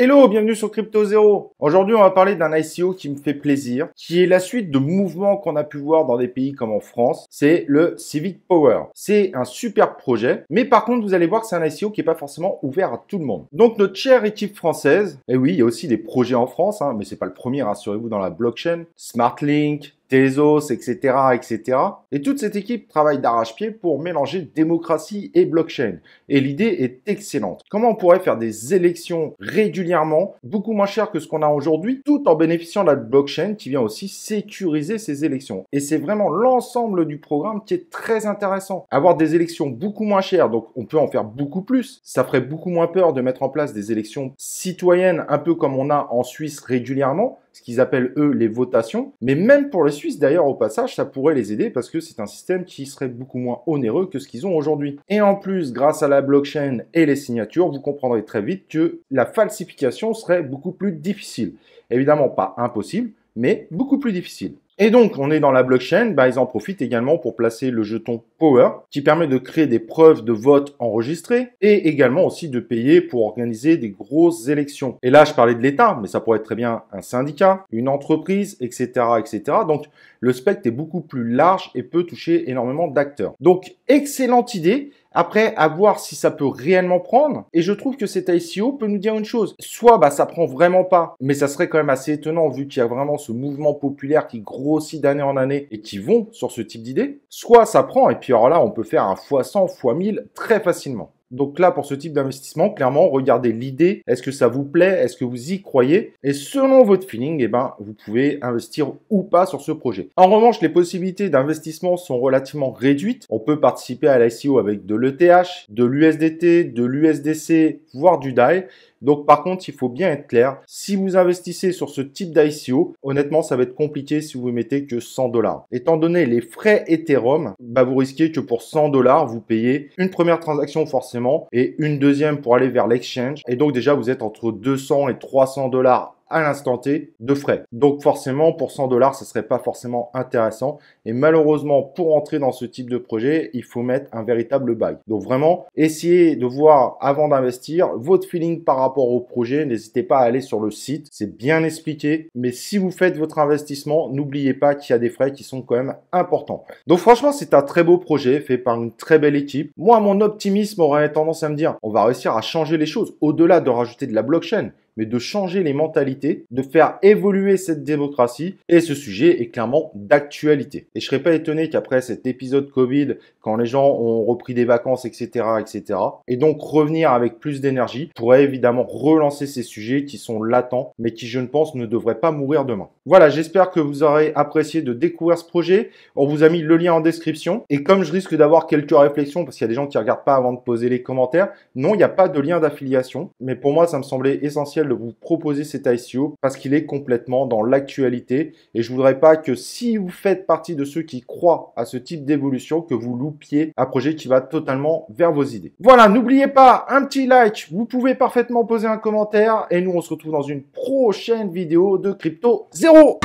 Hello, bienvenue sur Crypto Zero. Aujourd'hui, on va parler d'un ICO qui me fait plaisir, qui est la suite de mouvements qu'on a pu voir dans des pays comme en France. C'est le Civic Power. C'est un super projet, mais par contre, vous allez voir que c'est un ICO qui n'est pas forcément ouvert à tout le monde. Donc, notre chère équipe française, et oui, il y a aussi des projets en France, mais c'est pas le premier, rassurez-vous, dans la blockchain, SmartLink, Tezos, etc., etc. Et toute cette équipe travaille d'arrache-pied pour mélanger démocratie et blockchain. Et l'idée est excellente. Comment on pourrait faire des élections régulièrement, beaucoup moins chères que ce qu'on a aujourd'hui, tout en bénéficiant de la blockchain qui vient aussi sécuriser ces élections. Et c'est vraiment l'ensemble du programme qui est très intéressant. Avoir des élections beaucoup moins chères, donc on peut en faire beaucoup plus. Ça ferait beaucoup moins peur de mettre en place des élections citoyennes, un peu comme on a en Suisse régulièrement, ce qu'ils appellent eux les votations. Mais même pour les Suisses d'ailleurs au passage, ça pourrait les aider parce que c'est un système qui serait beaucoup moins onéreux que ce qu'ils ont aujourd'hui. Et en plus, grâce à la blockchain et les signatures, vous comprendrez très vite que la falsification serait beaucoup plus difficile. Évidemment pas impossible, mais beaucoup plus difficile. Et donc, on est dans la blockchain, ils en profitent également pour placer le jeton Power, qui permet de créer des preuves de vote enregistrées et également aussi de payer pour organiser des grosses élections. Et là, je parlais de l'État, mais ça pourrait être très bien un syndicat, une entreprise, etc., etc. Donc, le spectre est beaucoup plus large et peut toucher énormément d'acteurs. Donc, excellente idée. Après, à voir si ça peut réellement prendre. Et je trouve que cet ICO peut nous dire une chose. Soit ça prend vraiment pas, mais ça serait quand même assez étonnant vu qu'il y a vraiment ce mouvement populaire qui grossit d'année en année et qui vont sur ce type d'idée. Soit ça prend et puis alors là, on peut faire un x100, x1000 très facilement. Donc là, pour ce type d'investissement, clairement, regardez l'idée. Est-ce que ça vous plaît? Est-ce que vous y croyez? Et selon votre feeling, vous pouvez investir ou pas sur ce projet. En revanche, les possibilités d'investissement sont relativement réduites. On peut participer à l'ICO avec de l'ETH, de l'USDT, de l'USDC, voire du DAI. Donc par contre, il faut bien être clair. Si vous investissez sur ce type d'ICO, honnêtement, ça va être compliqué si vous mettez que 100 $. Étant donné les frais Ethereum, vous risquez que pour 100 $, vous payez une première transaction forcément et une deuxième pour aller vers l'exchange. Et donc déjà, vous êtes entre 200 et 300 $ à l'instant T de frais. Donc forcément, pour 100 $, ce serait pas forcément intéressant. Et malheureusement, pour entrer dans ce type de projet, il faut mettre un véritable bail. Donc vraiment, essayez de voir avant d'investir votre feeling par rapport au projet. N'hésitez pas à aller sur le site, c'est bien expliqué. Mais si vous faites votre investissement, n'oubliez pas qu'il y a des frais qui sont quand même importants. Donc franchement, c'est un très beau projet fait par une très belle équipe. Moi, mon optimisme aurait tendance à me dire, on va réussir à changer les choses au-delà de rajouter de la blockchain, mais de changer les mentalités, de faire évoluer cette démocratie. Et ce sujet est clairement d'actualité. Et je serais pas étonné qu'après cet épisode Covid, quand les gens ont repris des vacances, etc., etc., et donc revenir avec plus d'énergie, pourrait évidemment relancer ces sujets qui sont latents, mais qui, je ne pense, ne devraient pas mourir demain. Voilà, j'espère que vous aurez apprécié de découvrir ce projet. On vous a mis le lien en description. Et comme je risque d'avoir quelques réflexions, parce qu'il y a des gens qui regardent pas avant de poser les commentaires, non, il n'y a pas de lien d'affiliation. Mais pour moi, ça me semblait essentiel de vous proposer cet ICO parce qu'il est complètement dans l'actualité et je voudrais pas que si vous faites partie de ceux qui croient à ce type d'évolution que vous loupiez un projet qui va totalement vers vos idées. Voilà, n'oubliez pas un petit like, vous pouvez parfaitement poser un commentaire et nous on se retrouve dans une prochaine vidéo de Crypto Zero.